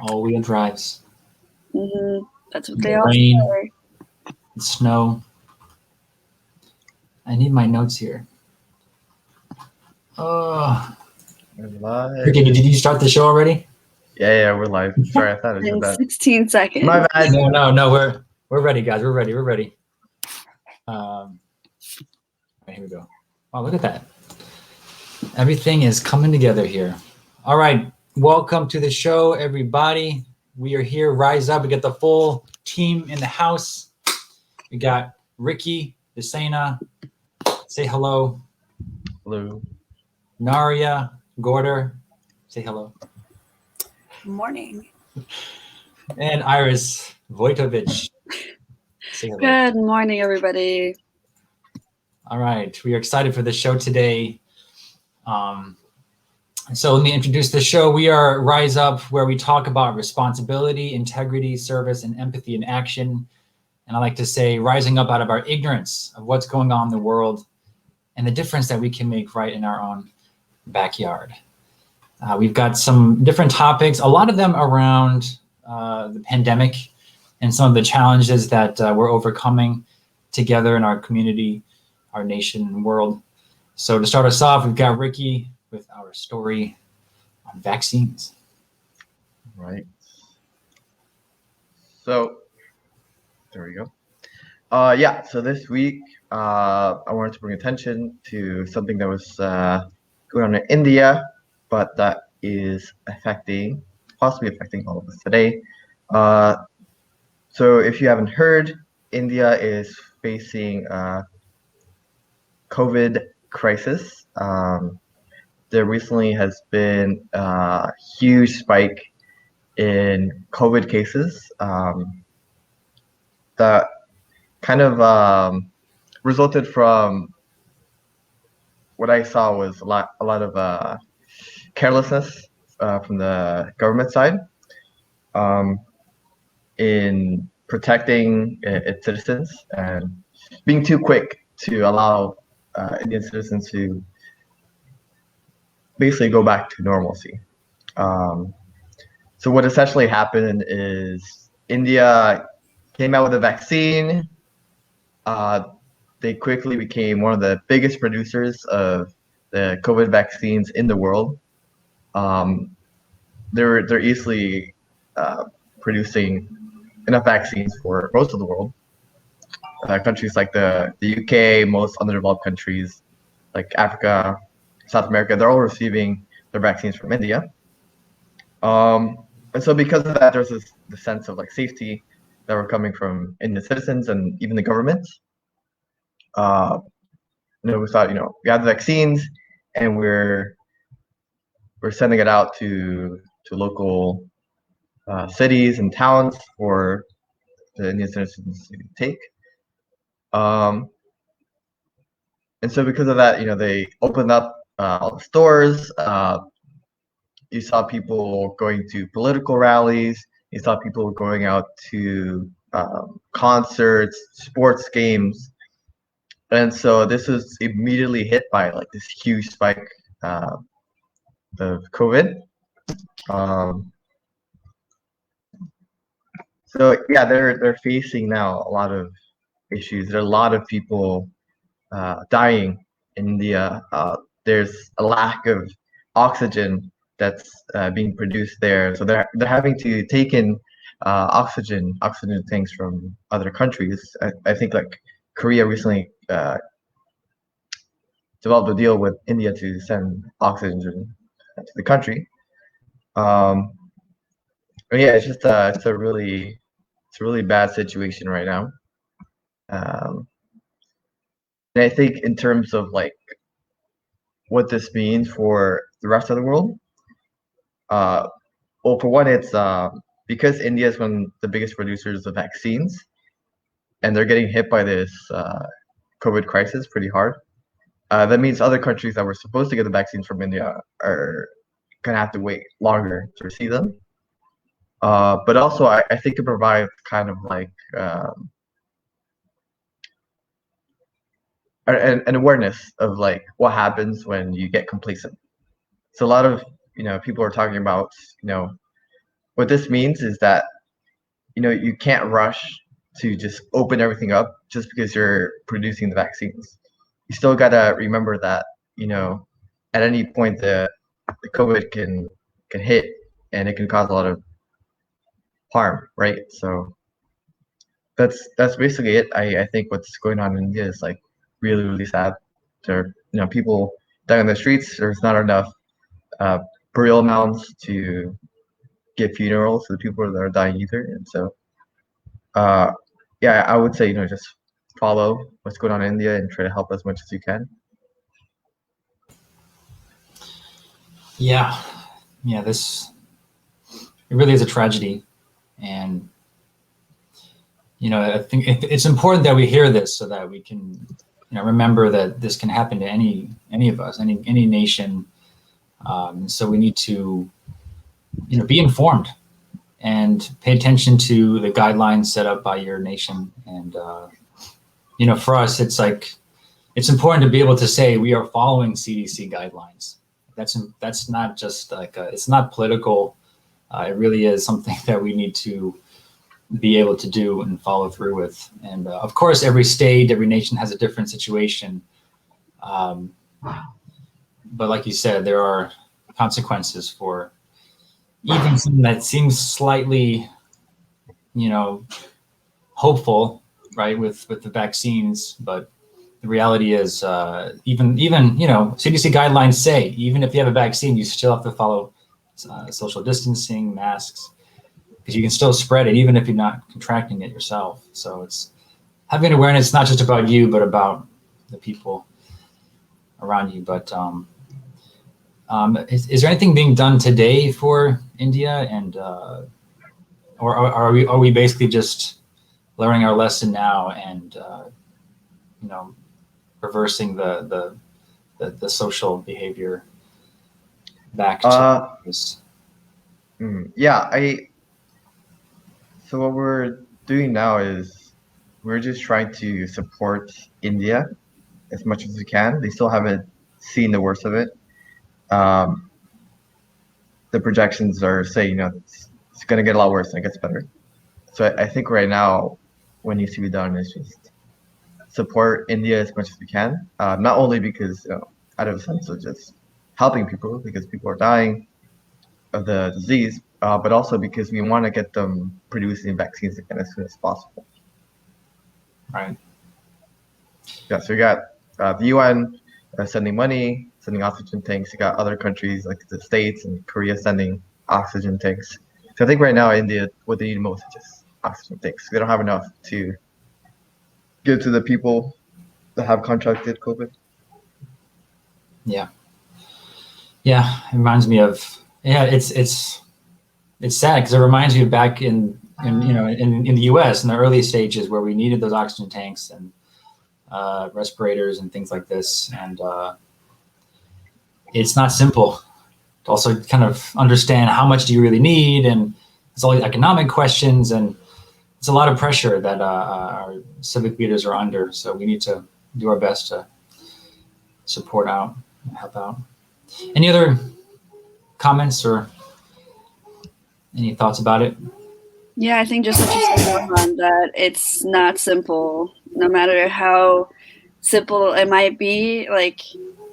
All-wheel drives. That's what they all Rain, say. snow. I need my notes here. We're live. Ricky, did you start the show already? Yeah, we're live. Sorry, I thought I did In that. 16 seconds. My bad. No, we're ready, guys. We're ready. All right, here we go. Wow, look at that. Everything is coming together here. All right, welcome to the show, everybody. We are here, Rise Up. We got the full team in the house. We got Ricky, Desena. Say hello. Hello. Naria, Gorder. Say hello. Morning. And Iris Vojtovic. Say hello. Good morning, everybody. All right, we are excited for the show today. So let me introduce the show. We are Rise Up, where we talk about responsibility, integrity, service, and empathy in action. And I like to say rising up out of our ignorance of what's going on in the world and the difference that we can make right in our own backyard. We've got some different topics, a lot of them around the pandemic and some of the challenges that we're overcoming together in our community, our nation, and world. So to start us off, we've got Ricky with our story on vaccines. Right. So there we go. So this week I wanted to bring attention to something that was going on in India, but that is possibly affecting all of us today. So if you haven't heard, India is facing a COVID crisis. There recently has been a huge spike in COVID cases that kind of resulted from what I saw was a lot of carelessness from the government side in protecting its citizens and being too quick to allow Indian citizens to basically go back to normalcy. So what essentially happened is India came out with a vaccine. They quickly became one of the biggest producers of the COVID vaccines in the world. They're easily producing enough vaccines for most of the world. Countries like the UK, most underdeveloped countries like Africa, South America, they're all receiving their vaccines from India. And so because of that, there's the sense of like safety that were coming from Indian citizens and even the government. We thought, we have the vaccines and we're sending it out to local cities and towns for the Indian citizens to take. And so because of that, they opened up all the stores. You saw people going to political rallies. You saw people going out to concerts, sports games. And so this was immediately hit by like this huge spike of COVID. So yeah, they're facing now a lot of issues. There are a lot of people dying in India. There's a lack of oxygen that's being produced there, so they're having to take in oxygen tanks from other countries. I think like Korea recently developed a deal with India to send oxygen to the country. But yeah, it's a really bad situation right now. And I think in terms of like what this means for the rest of the world, well, for one, it's because India is one of the biggest producers of vaccines, and they're getting hit by this COVID crisis pretty hard. That means other countries that were supposed to get the vaccines from India are gonna have to wait longer to receive them. But also, I think it provides kind of like an awareness of like what happens when you get complacent. So a lot of people are talking about what this means is that, you can't rush to just open everything up just because you're producing the vaccines. You still gotta remember that, at any point the COVID can hit and it can cause a lot of harm, right? So that's basically it. I think what's going on in India is like really, really sad. There are, people dying on the streets. There's not enough burial mounds to give funerals to the people that are dying either. And so yeah, I would say, just follow what's going on in India and try to help as much as you can. Yeah, this it really is a tragedy, and I think it's important that we hear this so that we can remember that this can happen to any of us, any nation. So we need to be informed and pay attention to the guidelines set up by your nation. And for us, it's important to be able to say we are following CDC guidelines. That's not just it's not political. It really is something that we need to be able to do and follow through with. And of course, every state, every nation has a different situation. But like you said, there are consequences for even something that seems slightly, hopeful, right, with the vaccines. But the reality is, even CDC guidelines say even if you have a vaccine, you still have to follow social distancing, masks, because you can still spread it even if you're not contracting it yourself. So it's having awareness not just about you, but about the people around you. But is there anything being done today for India, and or are we basically just learning our lesson now and reversing the social behavior back to this? Yeah, so what we're doing now is we're just trying to support India as much as we can. They still haven't seen the worst of it. The projections are saying, it's going to get a lot worse and it gets better. So I think right now what needs to be done is just support India as much as we can. Not only because, out of a sense of just helping people because people are dying of the disease, but also because we want to get them producing vaccines again as soon as possible. Right. Yeah, so we got the UN sending money, sending oxygen tanks. You got other countries like the States and Korea sending oxygen tanks. So I think right now India, what they need most is just oxygen tanks. They don't have enough to give to the people that have contracted COVID. Yeah. Yeah, it reminds me of it's sad because it reminds me of back in the US in the early stages where we needed those oxygen tanks and respirators and things like this, and it's not simple to also kind of understand how much do you really need, and it's all these economic questions, and it's a lot of pressure that our civic leaders are under. So we need to do our best to support out and help out. Any other comments or any thoughts about it? Yeah, I think just what you said, Miilhan, that it's not simple. No matter how simple it might be, like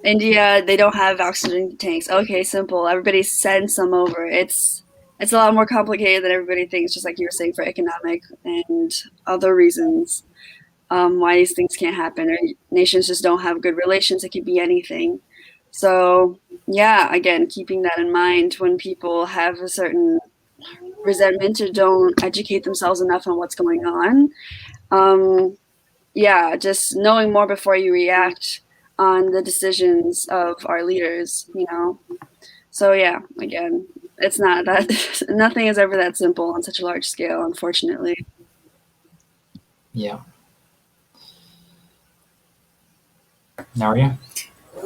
India, they don't have oxygen tanks. Okay, simple. Everybody send some over. It's a lot more complicated than everybody thinks, just like you were saying, for economic and other reasons why these things can't happen. Or nations just don't have good relations. It could be anything. So yeah, again, keeping that in mind when people have a certain resentment or don't educate themselves enough on what's going on. Yeah, just knowing more before you react on the decisions of our leaders, So yeah, again, it's not that nothing is ever that simple on such a large scale, unfortunately. Yeah. Naria?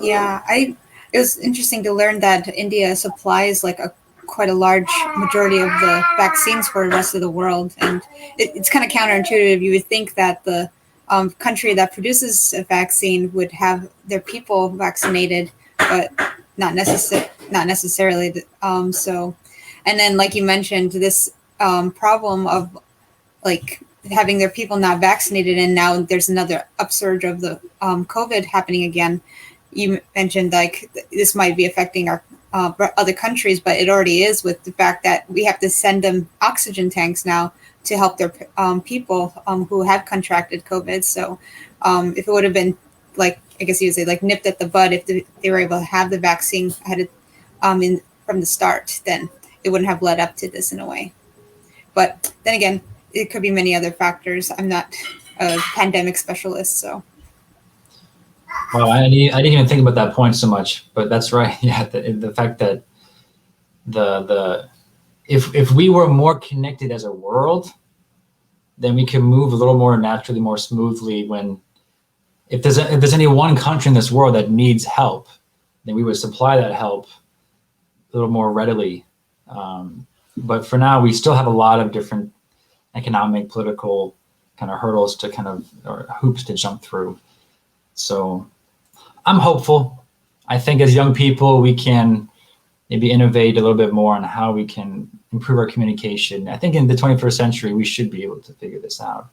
Yeah, it was interesting to learn that India supplies like quite a large majority of the vaccines for the rest of the world, and it's kind of counterintuitive. You would think that the country that produces a vaccine would have their people vaccinated, but not necessarily. So And then, like you mentioned, this problem of like having their people not vaccinated, and now there's another upsurge of the COVID happening again. You mentioned like this might be affecting our other countries, but it already is, with the fact that we have to send them oxygen tanks now to help their people who have contracted COVID. So if it would have been, like, I guess you would say, like, nipped at the bud, if they were able to have the vaccine ahead of, from the start, then it wouldn't have led up to this in a way. But then again, it could be many other factors. I'm not a pandemic specialist, so. Well, I didn't even think about that point so much, but that's right. Yeah, the fact that if we were more connected as a world, then we can move a little more naturally, more smoothly. When if there's any one country in this world that needs help, then we would supply that help a little more readily. But for now, we still have a lot of different economic, political kind of hurdles to or hoops to jump through. So I'm hopeful. I think as young people, we can maybe innovate a little bit more on how we can improve our communication. I think in the 21st century, we should be able to figure this out.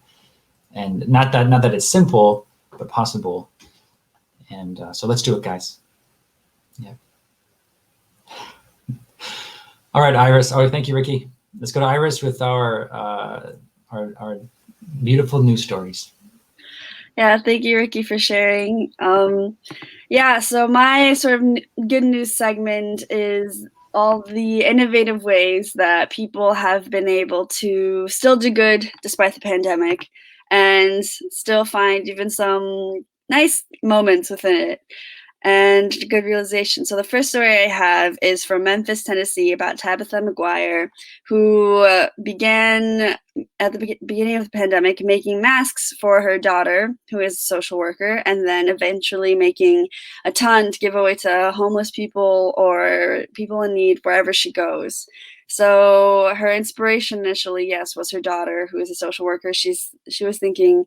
And not that it's simple, but possible. And so let's do it, guys. Yeah. All right, Iris. Oh, thank you, Ricky. Let's go to Iris with our beautiful news stories. Yeah, thank you, Ricky, for sharing. Yeah, so my sort of good news segment is all the innovative ways that people have been able to still do good despite the pandemic and still find even some nice moments within it and good realization. So the first story I have is from Memphis, Tennessee, about Tabitha Mcguire, who began at the beginning of the pandemic making masks for her daughter, who is a social worker, and then eventually making a ton to give away to homeless people or people in need wherever she goes. So her inspiration initially, yes, was her daughter, who is a social worker. She was thinking,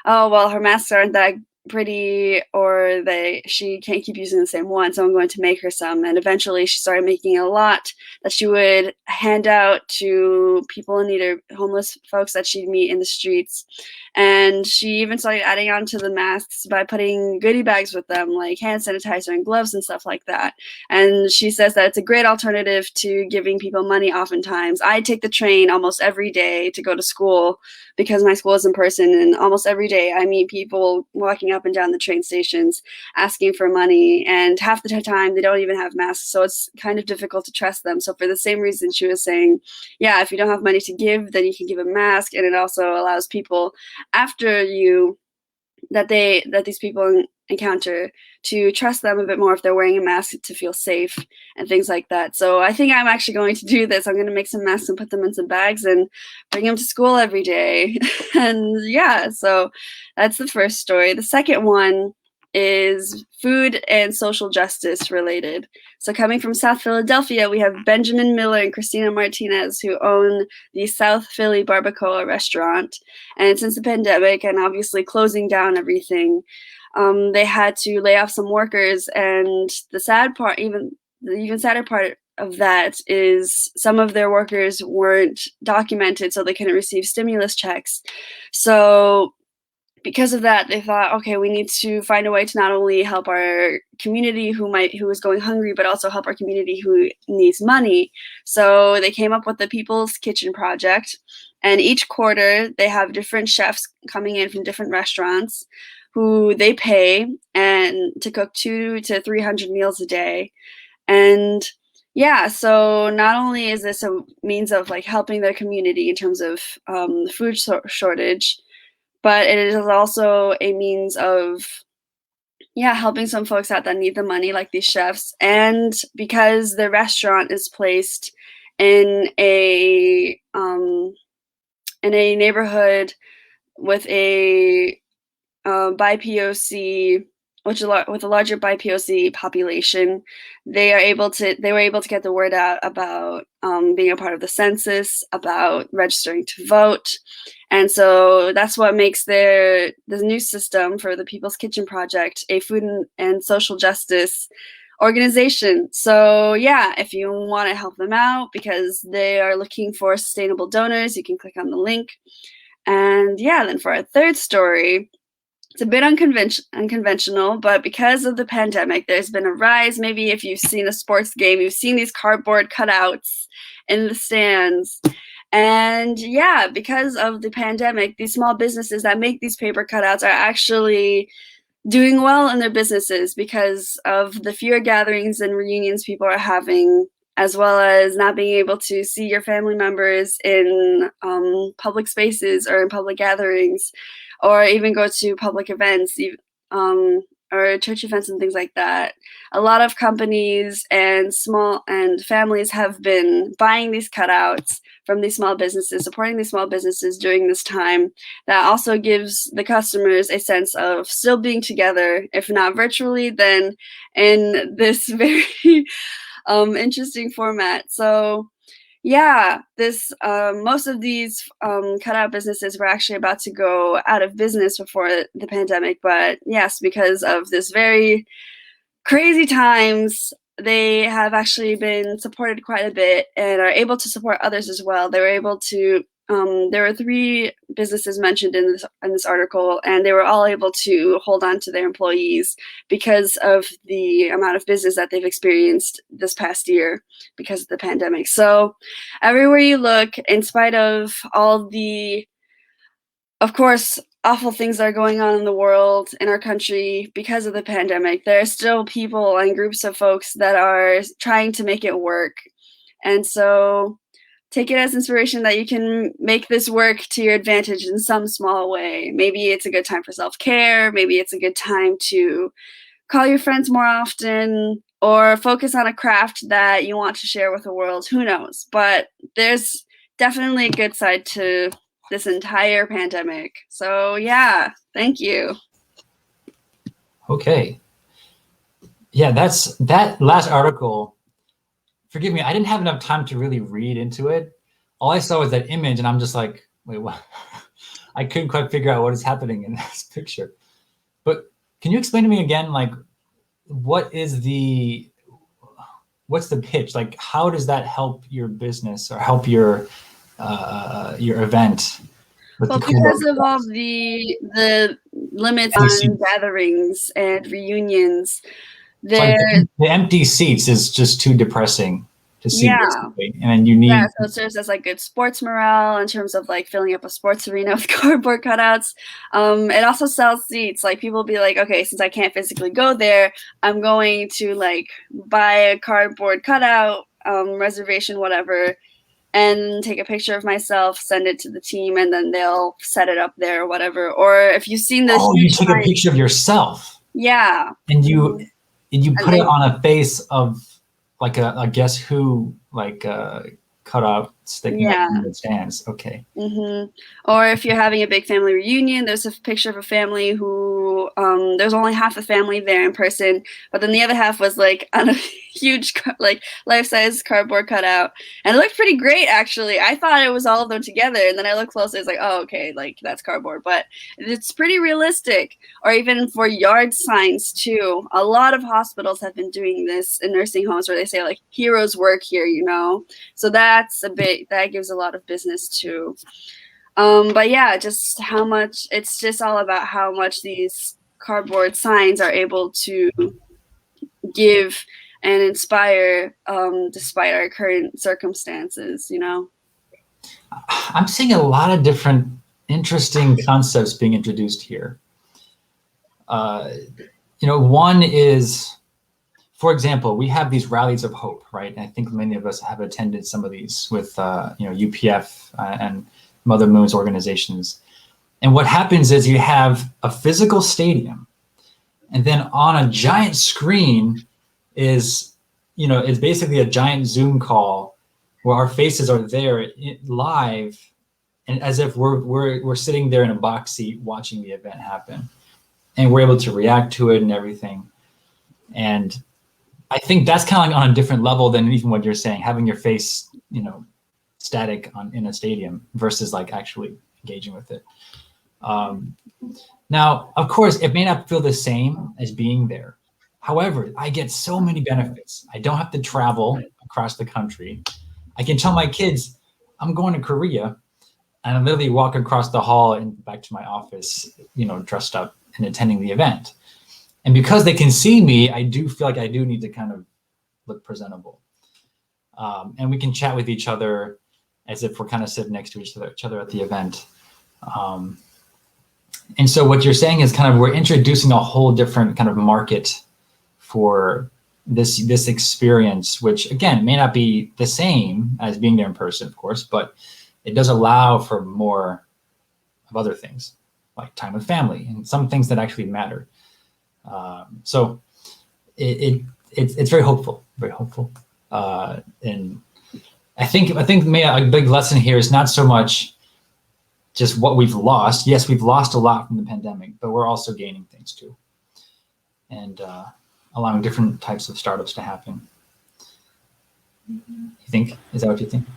oh, well, her masks aren't that pretty, or she can't keep using the same one, so I'm going to make her some. And eventually she started making a lot that she would hand out to people in need, or homeless folks that she'd meet in the streets. And she even started adding on to the masks by putting goodie bags with them, like hand sanitizer and gloves and stuff like that. And she says that it's a great alternative to giving people money oftentimes. I take the train almost every day to go to school because my school is in person, and almost every day I meet people walking up and down the train stations asking for money, and half the time they don't even have masks, so it's kind of difficult to trust them. So for the same reason, she was saying, yeah, if you don't have money to give, then you can give a mask, and it also allows people after you that these people encounter to trust them a bit more if they're wearing a mask, to feel safe and things like that. So I think I'm actually going to do this. I'm going to make some masks and put them in some bags and bring them to school every day. And yeah, so that's the first story. The second one is food and social justice related. So coming from South Philadelphia, we have Benjamin Miller and Christina Martinez, who own the South Philly Barbacoa restaurant. And since the pandemic and obviously closing down everything, they had to lay off some workers. And the even sadder part of that is some of their workers weren't documented, so they couldn't receive stimulus checks. So because of that, they thought, okay, we need to find a way to not only help our community who is going hungry, but also help our community who needs money. So they came up with the People's Kitchen Project. And each quarter, they have different chefs coming in from different restaurants who they pay and to cook 200 to 300 meals a day. And yeah, so not only is this a means of like helping their community in terms of food shortage, but it is also a means of, helping some folks out that need the money, like these chefs. And because the restaurant is placed in a neighborhood with a BIPOC, with a larger BIPOC population, they were able to get the word out about being a part of the census, about registering to vote. And so that's what makes the new system for the People's Kitchen Project a food and social justice organization. So yeah, if you want to help them out because they are looking for sustainable donors, you can click on the link. And yeah, then for our third story, it's a bit unconventional, but because of the pandemic, there's been a rise. Maybe if you've seen a sports game, you've seen these cardboard cutouts in the stands. And yeah, because of the pandemic, these small businesses that make these paper cutouts are actually doing well in their businesses because of the fewer gatherings and reunions people are having, as well as not being able to see your family members in public spaces or in public gatherings, or even go to public events, or church events and things like that. A lot of companies and families have been buying these cutouts from these small businesses, supporting these small businesses during this time. That also gives the customers a sense of still being together, if not virtually, then in this very interesting format. So yeah, this most of these cutout businesses were actually about to go out of business before the pandemic, but yes, because of this very crazy times, they have actually been supported quite a bit and are able to support others as well. They were able to. There were 3 businesses mentioned in this article, and they were all able to hold on to their employees because of the amount of business that they've experienced this past year because of the pandemic. So everywhere you look, in spite of all the, of course, awful things that are going on in the world, in our country, because of the pandemic, there are still people and groups of folks that are trying to make it work. And so take it as inspiration that you can make this work to your advantage in some small way. Maybe it's a good time for self-care. Maybe it's a good time to call your friends more often or focus on a craft that you want to share with the world. Who knows? But there's definitely a good side to this entire pandemic. So yeah, thank you. Okay. Yeah, that last article. Forgive me, I didn't have enough time to really read into it. All I saw was that image, and I'm just like, wait, what? I couldn't quite figure out what is happening in this picture. But can you explain to me again, like, what's the pitch? Like, how does that help your business or help your event? Well, because of all the limits on gatherings and reunions, the empty seats is just too depressing to see. Yeah. Basically. And then you need. Yeah, so it serves as like good sports morale in terms of like filling up a sports arena with cardboard cutouts. It also sells seats. Like people be like, okay, since I can't physically go there, I'm going to like buy a cardboard cutout reservation, whatever, and take a picture of myself, send it to the team, and then they'll set it up there or whatever. Or if you've seen this, you take a picture of yourself. Yeah. And you put it on a face of like a Guess Who like cutout sticking up in the stands. Okay. Mm-hmm. Or if you're having a big family reunion, there's a picture of a family who there's only half the family there in person, but then the other half was like on a huge like life-size cardboard cutout, and it looked pretty great actually. I thought it was all of them together, and then I looked closely, it's like, oh, okay, like that's cardboard, but it's pretty realistic. Or even for yard signs too, a lot of hospitals have been doing this in nursing homes where they say like heroes work here, you know. So that's that gives a lot of business too. But yeah, just how much, it's just all about how much these cardboard signs are able to give and inspire despite our current circumstances, you know. I'm seeing a lot of different interesting concepts being introduced here. One is, for example, we have these rallies of hope, right? And I think many of us have attended some of these with, UPF and Mother Moon's organizations. And what happens is you have a physical stadium, and then on a giant screen is basically a giant Zoom call where our faces are there live, and as if we're sitting there in a box seat watching the event happen, and we're able to react to it and everything. And I think that's kind of like on a different level than even what you're saying, having your face, static in a stadium versus like actually engaging with it. Now, of course, it may not feel the same as being there. However, I get so many benefits. I don't have to travel across the country. I can tell my kids, I'm going to Korea, and I literally walk across the hall and back to my office, dressed up and attending the event. And because they can see me, I do feel like I do need to kind of look presentable. And we can chat with each other as if we're kind of sitting next to each other at the event. And so what you're saying is kind of we're introducing a whole different kind of market for this experience, which again may not be the same as being there in person, of course, but it does allow for more of other things like time with family and some things that actually matter. So it's very hopeful, very hopeful. And I think maybe a big lesson here is not so much just what we've lost. Yes, we've lost a lot from the pandemic, but we're also gaining things too. And allowing different types of startups to happen. You think? Is that what you think?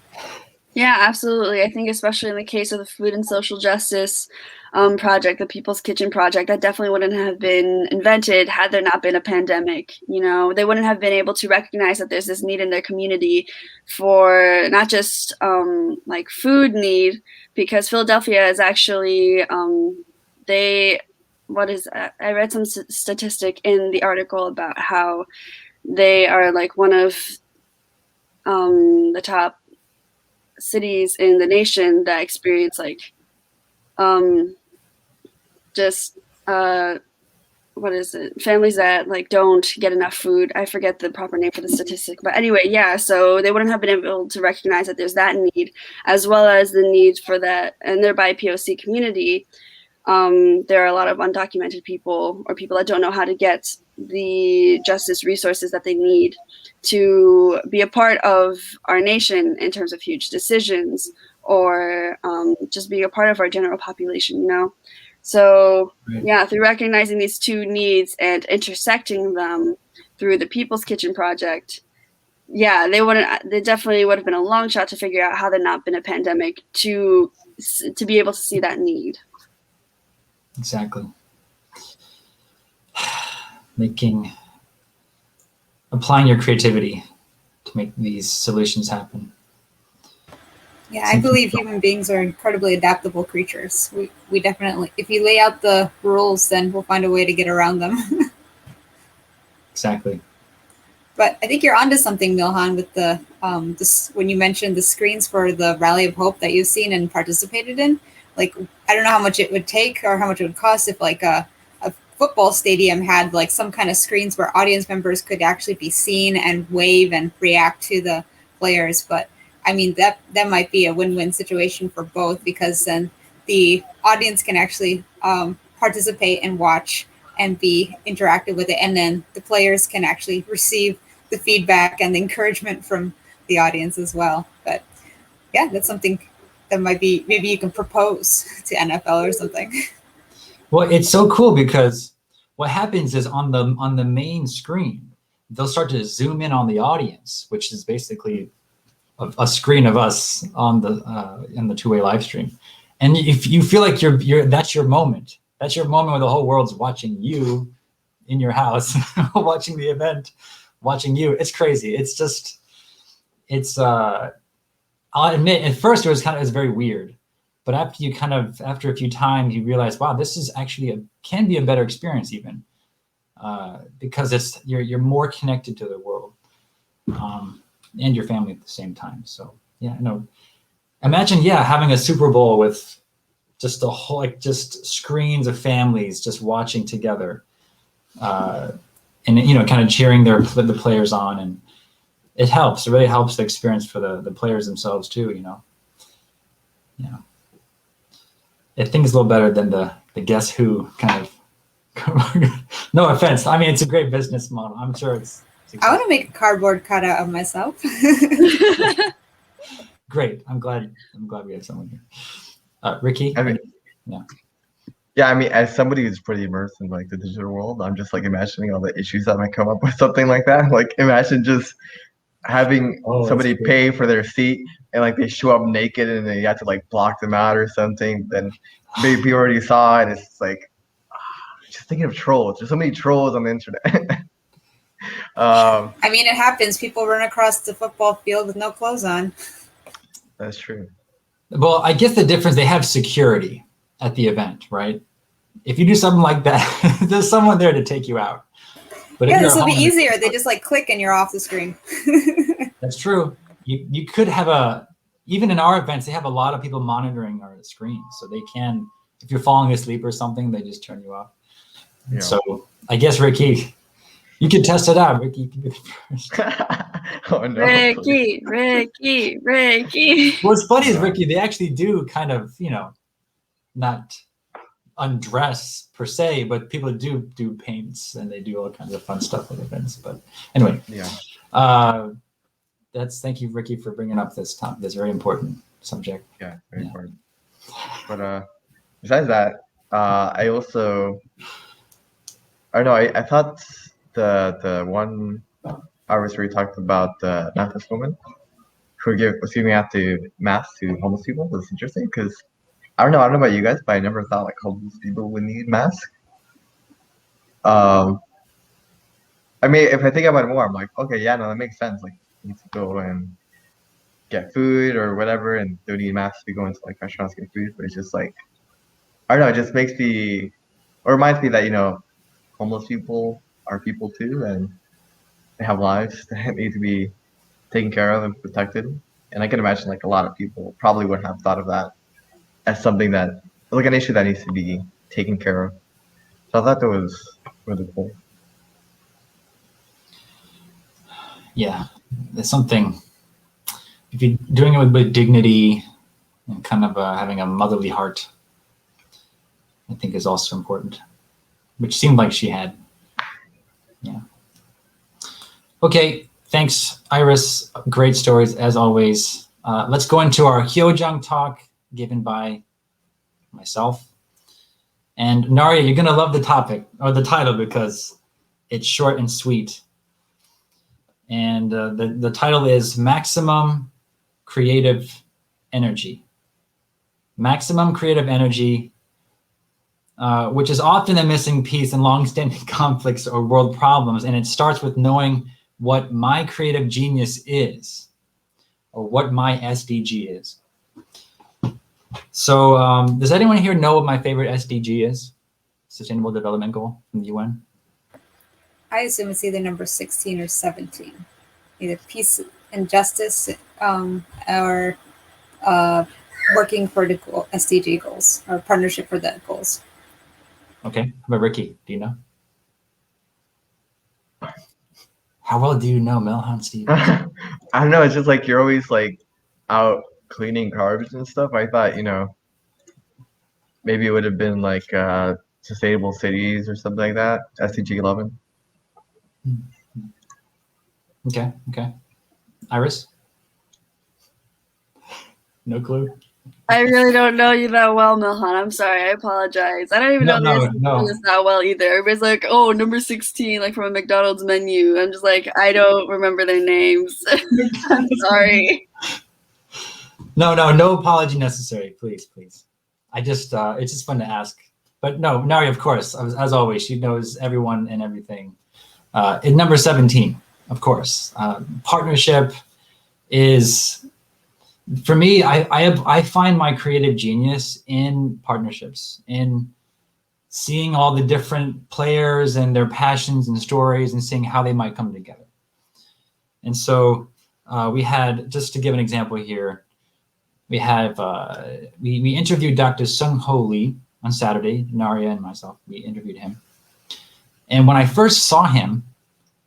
Yeah, absolutely. I think especially in the case of the food and social justice project, the People's Kitchen project, that definitely wouldn't have been invented had there not been a pandemic. They wouldn't have been able to recognize that there's this need in their community for not just like food need, because Philadelphia is actually I read some statistic in the article about how they are like one of the top cities in the nation that experience like families that like don't get enough food. I forget the proper name for the statistic, but anyway, yeah, so they wouldn't have been able to recognize that there's that need, as well as the need for that in their BIPOC community. There are a lot of undocumented people or people that don't know how to get the justice resources that they need to be a part of our nation in terms of huge decisions, or just being a part of our general population, So yeah, through recognizing these two needs and intersecting them through the People's Kitchen project, yeah, they definitely would have been a long shot to figure out how there not been a pandemic to be able to see that need. Exactly. Applying your creativity to make these solutions happen. Yeah, I believe human beings are incredibly adaptable creatures. We definitely, if you lay out the rules, then we'll find a way to get around them. Exactly. But I think you're onto something, Miilhan, with the when you mentioned the screens for the Rally of Hope that you've seen and participated in. Like, I don't know how much it would take or how much it would cost if like a football stadium had like some kind of screens where audience members could actually be seen and wave and react to the players. But I mean, that might be a win-win situation for both, because then the audience can actually participate and watch and be interactive with it, and then the players can actually receive the feedback and the encouragement from the audience as well. But yeah, that's something that might be, maybe you can propose to NFL or something. Well, it's so cool because what happens is on the main screen, they'll start to zoom in on the audience, which is basically a screen of us on the two-way live stream. And if you feel like that's your moment. That's your moment where the whole world's watching you in your house, watching the event, watching you. It's crazy. I'll admit, at first it was very weird, but after a few times, you realize, wow, this is actually can be a better experience even, because you're more connected to the world, and your family at the same time. So yeah, no, imagine having a Super Bowl with just a whole just screens of families just watching together, and kind of cheering the players on, and it helps. It really helps the experience for the players themselves too. I think it's a little better than the Guess Who kind of. No offense. I mean, it's a great business model. I'm sure it's I want to make a cardboard cutout of myself. Great. I'm glad we have someone here. Ricky? I mean, yeah. Yeah, I mean, as somebody who's pretty immersed in like the digital world, I'm just like imagining all the issues that might come up with something like that. Like, imagine just having somebody pay for their seat and like they show up naked and then you have to like block them out or something. Then maybe people already saw it. And it's like, just thinking of trolls. There's so many trolls on the internet. I mean, it happens. People run across the football field with no clothes on. That's true. Well, I guess the difference, they have security at the event, right? If you do something like that, there's someone there to take you out. But Yeah, if you're this will be home, easier. They just like click and you're off the screen. that's true. You could have even in our events, they have a lot of people monitoring our screen. So they can, if you're falling asleep or something, they just turn you off. Yeah. So I guess, Ricky, you can test it out. Ricky, you can be the first. Oh no. Ricky. What's funny is, Ricky, they actually do kind of, not undress per se, but people do paints and they do all kinds of fun stuff at events. But anyway, Yeah. Thank you, Ricky, for bringing up this very important subject. Yeah, very important. But besides that, I don't know, I thought the one hours where we talked about the Memphis woman who was giving out the masks to homeless people was interesting because I don't know about you guys, but I never thought like homeless people would need masks. I mean, if I think about it more, I'm like, okay, yeah, no, that makes sense. Like, you need to go and get food or whatever, and they need masks to go into like restaurants to get food. But it's just like, I don't know, it just reminds me that homeless people are people too, and they have lives that need to be taken care of and protected. And I can imagine like a lot of people probably would have thought of that as something that, like, an issue that needs to be taken care of. So I thought that was really cool. Yeah, there's something, if you're doing it with dignity and kind of having a motherly heart, I think is also important, which seemed like she had. Yeah. Okay, thanks, Iris. Great stories as always. Let's go into our Hyojang talk given by myself. And Narya, you're gonna love the topic or the title because it's short and sweet. And the title is Maximum Creative Energy. Maximum creative energy, which is often a missing piece in long-standing conflicts or world problems. And it starts with knowing what my creative genius is, or what my SDG is. So does anyone here know what my favorite SDG is? Sustainable Development Goal from the UN? I assume it's either number 16 or 17. Either peace and justice or working for the SDG goals or partnership for the goals. Okay, how about Ricky? Do you know? How well do you know Miilhan Stevens? I don't know. It's just like you're always like out cleaning cars and stuff. I thought, maybe it would have been like sustainable cities or something like that. SDG 11. Okay. Iris? No clue? I really don't know you that well, Miilhan. I'm sorry. I apologize. I don't even know this that well either. Everybody's like, oh, number 16, like from a McDonald's menu. I'm just like, I don't remember their names. I'm sorry. No apology necessary. Please. I just, it's just fun to ask. But no, Nari, of course, as always, she knows everyone and everything. In number 17, of course, partnership is, for me, I find my creative genius in partnerships, in seeing all the different players and their passions and stories and seeing how they might come together. And so we had, just to give an example here, we have, we interviewed Dr. Sung Ho Lee on Saturday, Narya and myself, we interviewed him. And when I first saw him,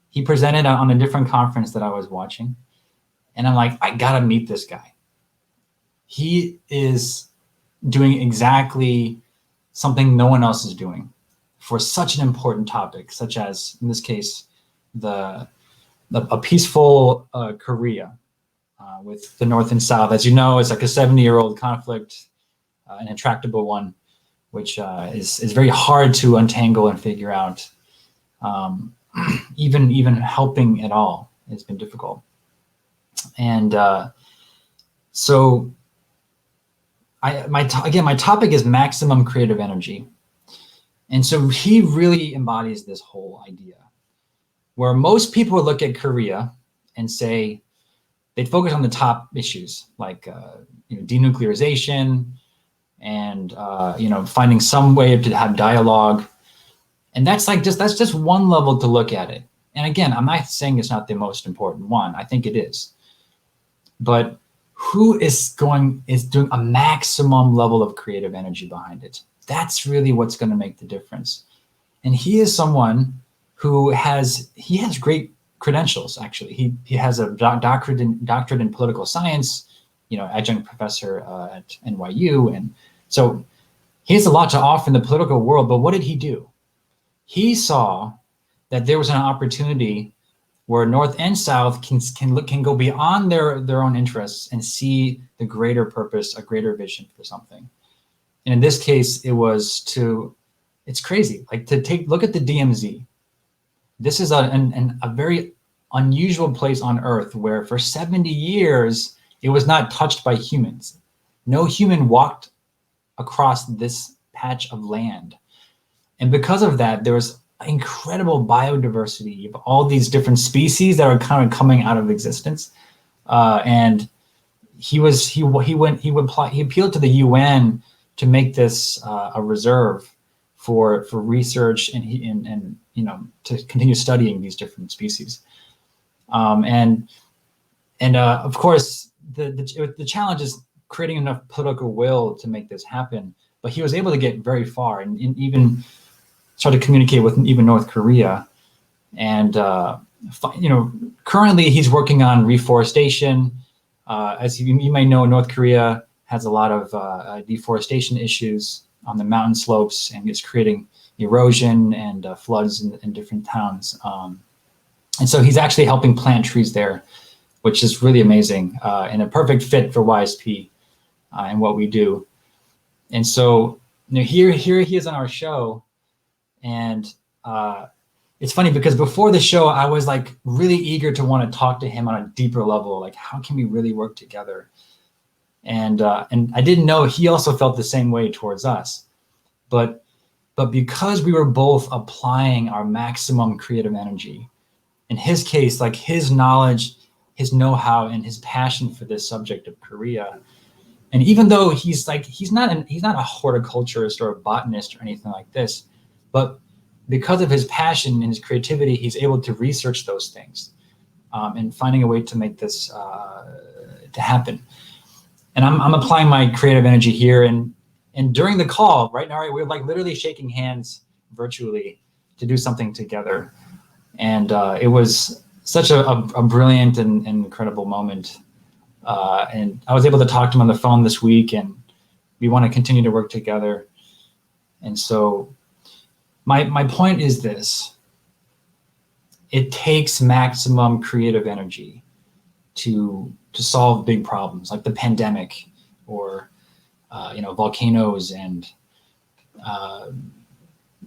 he presented on a different conference that I was watching. And I'm like, I gotta meet this guy. He is doing exactly something no one else is doing for such an important topic, such as, in this case, a peaceful Korea with the North and South. As you know, it's like a 70-year-old conflict, an intractable one, which is very hard to untangle and figure out. Even helping at all has been difficult. And so my topic is maximum creative energy. And so he really embodies this whole idea where most people would look at Korea and say they'd focus on the top issues like denuclearization and finding some way to have dialogue, and that's just one level to look at it. And again, I'm not saying it's not the most important one. I think it is, but who is doing a maximum level of creative energy behind it? That's really what's going to make the difference. And he is someone who has great credentials. Actually, he has a doctorate in political science, adjunct professor at NYU, and so he has a lot to offer in the political world. But what did he do? He saw that there was an opportunity where North and South can go beyond their own interests and see the greater purpose, a greater vision for something. And in this case, it's crazy. Like to look at the DMZ. This is a very unusual place on Earth where for 70 years, it was not touched by humans. No human walked across this patch of land. And because of that, there was incredible biodiversity of all these different species that are kind of coming out of existence. And he appealed to the UN to make this a reserve for research and to continue studying these different species. And of course, the challenge is creating enough political will to make this happen. But he was able to get very far and even start to communicate with even North Korea. And currently he's working on reforestation. As you may know, North Korea has a lot of deforestation issues on the mountain slopes, and it's creating erosion and floods in different towns. And so he's actually helping plant trees there, which is really amazing and a perfect fit for YSP and what we do. And so here he is on our show. And it's funny because before the show, I was like really eager to want to talk to him on a deeper level. Like, how can we really work together? And I didn't know he also felt the same way towards us. But because we were both applying our maximum creative energy, in his case, like his knowledge, his know-how, and his passion for this subject of Korea. And even though he's not a horticulturist or a botanist or anything like this, but because of his passion and his creativity, he's able to research those things and finding a way to make this to happen. And I'm applying my creative energy here. And during the call, right now, we're like literally shaking hands virtually to do something together. And it was such a brilliant and incredible moment. And I was able to talk to him on the phone this week, and we want to continue to work together. And so my point is this: it takes maximum creative energy to solve big problems like the pandemic or volcanoes and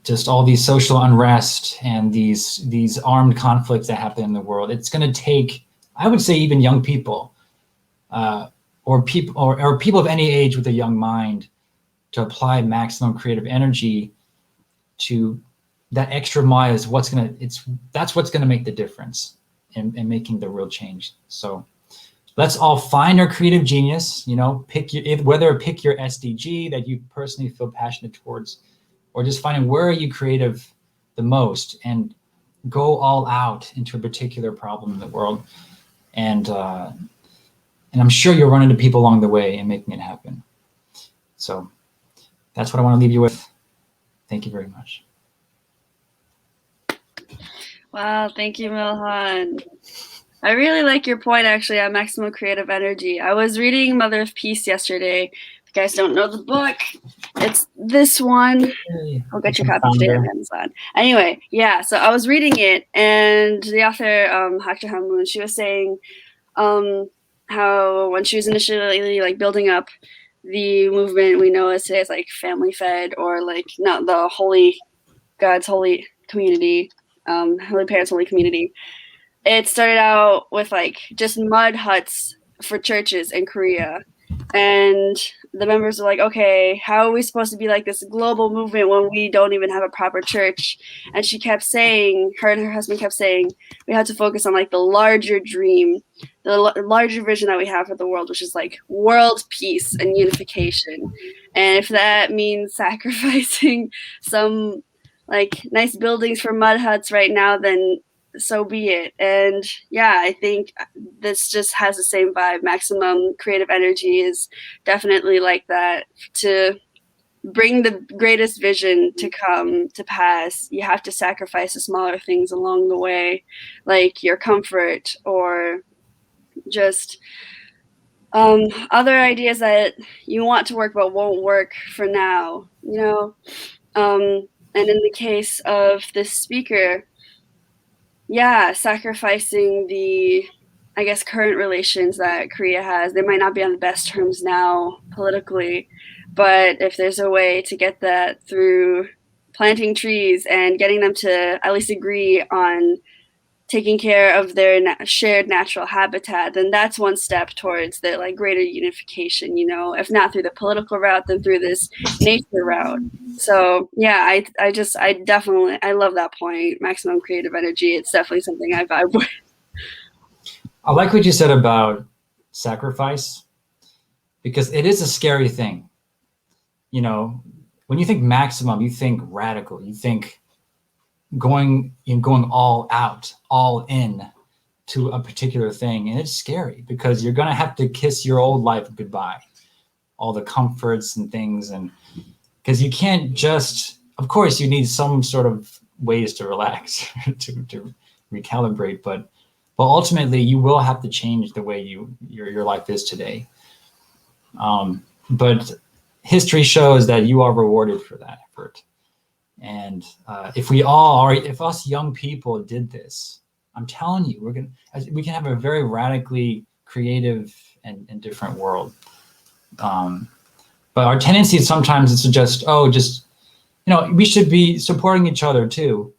just all these social unrest and these armed conflicts that happen in the world. It's going to take, I would say, even young people or people of any age with a young mind to apply maximum creative energy to that extra mile. Is that's what's going to make the difference in making the real change. So let's all find our creative genius, pick your SDG that you personally feel passionate towards, or just finding where are you creative the most and go all out into a particular problem in the world. And I'm sure you'll run into people along the way and making it happen. So that's what I want to leave you with. Thank you very much. Wow, thank you, Miilhan. I really like your point, actually, on maximum creative energy. I was reading Mother of Peace yesterday. If you guys don't know the book, it's this one. I'll get your copy today on Amazon. Anyway, yeah, so I was reading it, and the author, Hakta Hamoon, she was saying how when she was initially building up the movement we know as today as family fed, or not the God's holy community, Holy Parents Holy Community. It started out with just mud huts for churches in Korea. And the members are like, okay, how are we supposed to be like this global movement when we don't even have a proper church? And she kept saying, her and her husband kept saying, we have to focus on like the larger dream, the larger vision that we have for the world, which is like world peace and unification. And if that means sacrificing some like nice buildings for mud huts right now, then so be it. And yeah, I think this just has the same vibe. Maximum creative energy is definitely like that. To bring the greatest vision to come to pass, you have to sacrifice the smaller things along the way, like your comfort or just other ideas that you want to work but won't work for now, you know. And in the case of this speaker, yeah, sacrificing the, I guess, current relations that Korea has. They might not be on the best terms now politically, but if there's a way to get that through planting trees and getting them to at least agree on taking care of their shared natural habitat, then that's one step towards the like greater unification, you know, if not through the political route, then through this nature route. So yeah, I definitely, I love that point. Maximum creative energy. It's definitely something I vibe with. I like what you said about sacrifice, because it is a scary thing. You know, when you think maximum, you think radical, you think going all out, all in to a particular thing. And it's scary because you're going to have to kiss your old life goodbye, all the comforts and things. And because you can't just, of course, you need some sort of ways to relax, to recalibrate, but ultimately you will have to change the way your life is today. But history shows that you are rewarded for that effort. And if us young people did this, I'm telling you, we can have a very radically creative and different world. But our tendency sometimes is to just, we should be supporting each other too.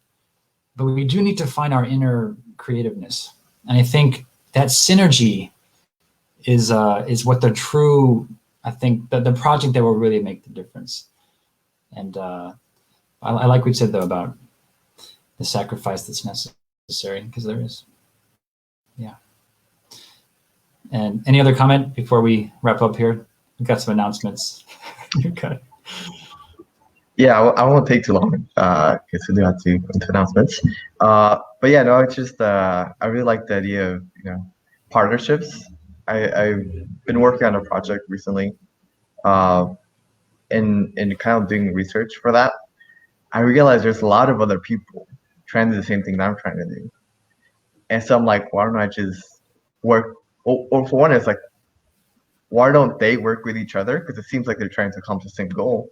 But we do need to find our inner creativeness. And I think that synergy is what the true, I think, the project that will really make the difference. And I like what you said, though, about the sacrifice that's necessary, because there is. Yeah. And any other comment before we wrap up here? We've got some announcements. Okay. Yeah, I won't take too long because we do have to go into announcements. But yeah, no, it's just I really like the idea of partnerships. I've been working on a project recently, and kind of doing research for that. I realized there's a lot of other people trying to do the same thing that I'm trying to do, and so I'm like, why don't I just work? Or for one, it's like, why don't they work with each other? Because it seems like they're trying to accomplish the same goal.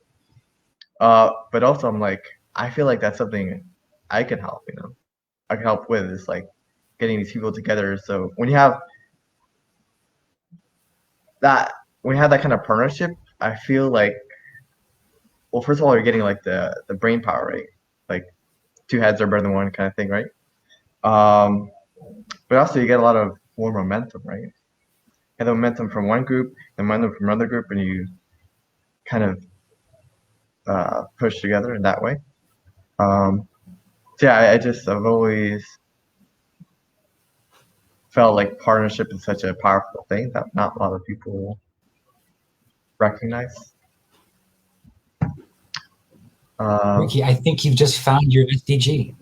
But also I'm like, I feel like that's something I can help, I can help with, is like getting these people together. So when you have that kind of partnership, I feel like, well, first of all, you're getting like the brain power, right? Like two heads are better than one kind of thing, right? But also you get a lot of more momentum, right? You get the momentum from one group, the momentum from another group, and you kind of push together in that way. So yeah, I've always felt like partnership is such a powerful thing that not a lot of people recognize. Ricky, I think you've just found your SDG.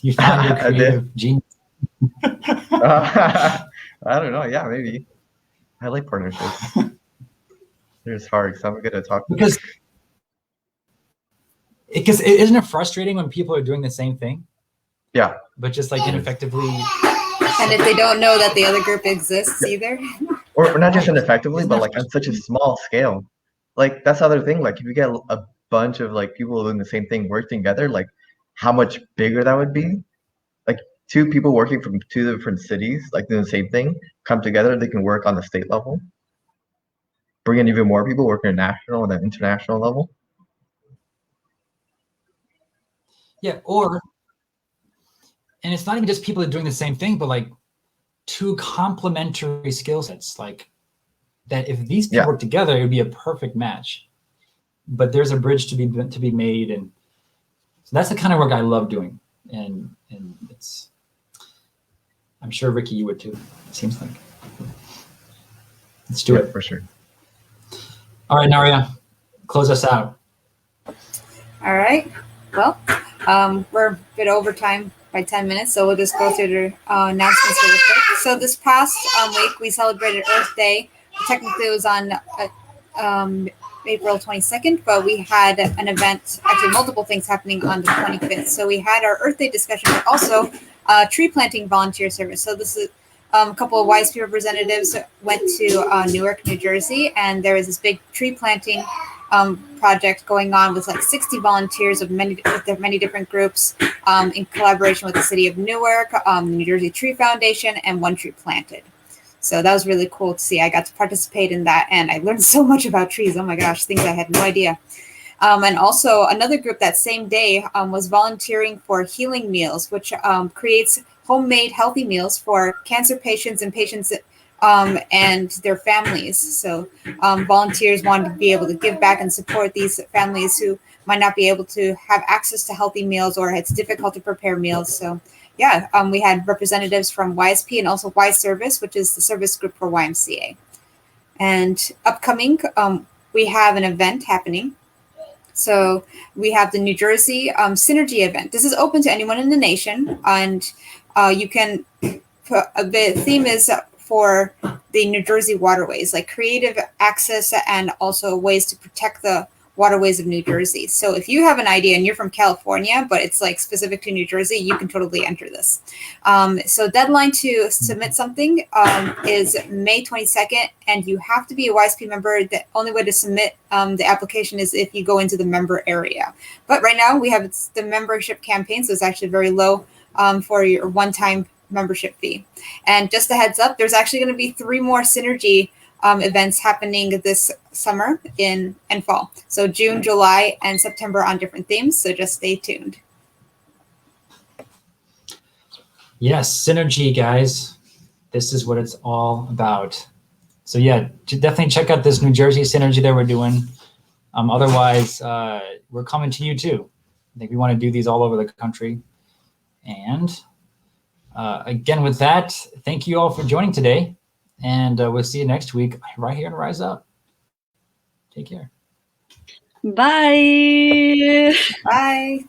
You found your creative genius. I don't know. Yeah, maybe. I like partnerships. It's hard because I'm good at talking. Because isn't it frustrating when people are doing the same thing? Yeah. But just like ineffectively. And if they don't know that the other group exists either. Or not just ineffectively, but like on such a small scale. Like that's the other thing. Like if you get a bunch of like people doing the same thing working together, like how much bigger that would be. Like two people working from two different cities, like doing the same thing, come together, they can work on the state level. Bring in even more people working at national and then international level. Yeah, and it's not even just people that are doing the same thing, but like two complementary skill sets. Like that if these people work together, it would be a perfect match. But there's a bridge to be made, and so that's the kind of work I love doing. And it's, I'm sure Ricky, you would too. It seems like. Let's do it for sure. All right, Naria, close us out. All right. Well, we're a bit over time by 10 minutes, so we'll just go through the announcements really quick. So this past week, we celebrated Earth Day. Technically, it was on April 22nd, but we had an event, actually multiple things happening on the 25th. So we had our Earth Day discussion, but also tree planting volunteer service. So this is a couple of YSP representatives went to Newark, New Jersey, and there was this big tree planting project going on with like 60 volunteers of many different groups in collaboration with the city of Newark, New Jersey Tree Foundation, and One Tree Planted. So that was really cool to see. I got to participate in that, and I learned so much about trees. Oh my gosh, things I had no idea. And also another group that same day was volunteering for Healing Meals, which creates homemade healthy meals for cancer patients and patients and their families. So volunteers wanted to be able to give back and support these families who might not be able to have access to healthy meals, or it's difficult to prepare meals. So yeah, we had representatives from YSP and also Y Service, which is the service group for YMCA. And upcoming, we have an event happening. So we have the New Jersey Synergy event. This is open to anyone in the nation, and you can. The theme is for the New Jersey waterways, like creative access and also ways to protect the waterways of New Jersey. So if you have an idea and you're from California, but it's like specific to New Jersey, you can totally enter this. So deadline to submit something is May 22nd, and you have to be a YSP member. The only way to submit the application is if you go into the member area. But right now we have the membership campaign, so it's actually very low for your one-time membership fee. And just a heads up, there's actually going to be 3 more Synergy events happening this summer and fall. So June, July, and September on different themes. So just stay tuned. Yes, Synergy, guys. This is what it's all about. So yeah, definitely check out this New Jersey Synergy that we're doing. Otherwise, we're coming to you too. I think we want to do these all over the country. And again, with that, thank you all for joining today. And we'll see you next week right here on Rise Up. Take care. Bye. Bye.